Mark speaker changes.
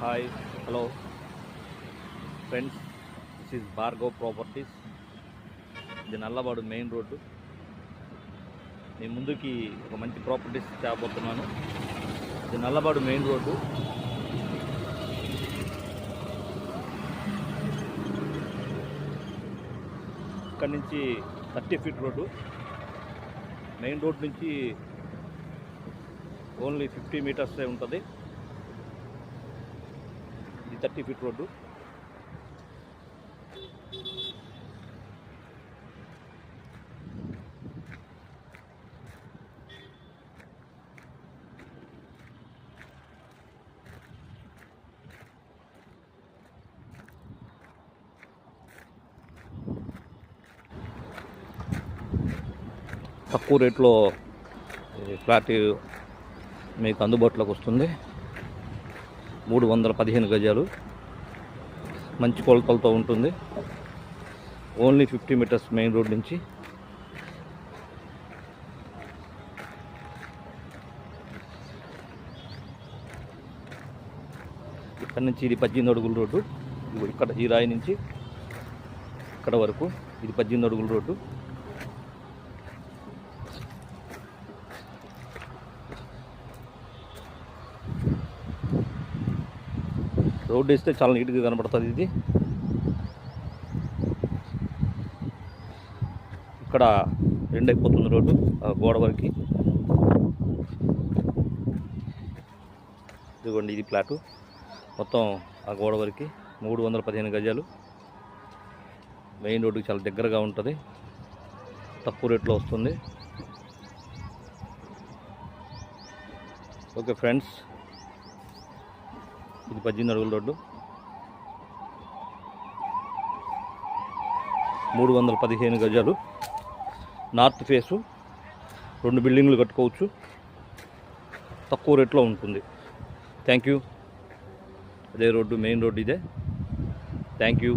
Speaker 1: Hi hello friends, this is Bhargav properties. ఇది Nallabadu main road. నేను ముందుకి ఒక మంచి ప్రాపర్టీస్ తేబోతున్నాను. ఇది నల్లబాడు మెయిన్ రోడ్డు. ఇక్కడ నుంచి 30 ఫీట్ రోడ్డు. మెయిన్ రోడ్ నుంచి ఓన్లీ 50 మీటర్సే ఉంటుంది. ఇది 30 ఫీట్ రోడ్డు. తక్కువ రేట్లో ఫ్లాట్ మీకు అందుబాటులోకి వస్తుంది. 315 గజాలు, మంచి కొలతలతో ఉంటుంది. ఓన్లీ 50 మీటర్స్ మెయిన్ రోడ్ నుంచి. ఇక్కడ నుంచి ఇది 18 అడుగుల రోడ్డు. ఇక్కడ ఈ రాయి నుంచి ఇక్కడ వరకు ఇది 18 అడుగుల రోడ్డు. రోడ్డు వేస్తే చాలా నీట్గా కనపడుతుంది. ఇది ఇక్కడ ఎండ్ అయిపోతుంది రోడ్డు గోడ వరకు. ఇదిగోండి, ఇది ఫ్లాటు మొత్తం ఆ గోడ వరకు 315 గజాలు. మెయిన్ రోడ్డుకి చాలా దగ్గరగా ఉంటుంది, తక్కువ రేట్లో వస్తుంది. ఓకే ఫ్రెండ్స్, ఇది 18 అడుగుల రోడ్డు, 315 గజాలు, నార్త్ ఫేసు. 2 బిల్డింగ్లు కట్టుకోవచ్చు, తక్కువ రేట్లో ఉంటుంది. Thank you. అదే రోడ్డు, మెయిన్ రోడ్డు ఇదే. Thank you.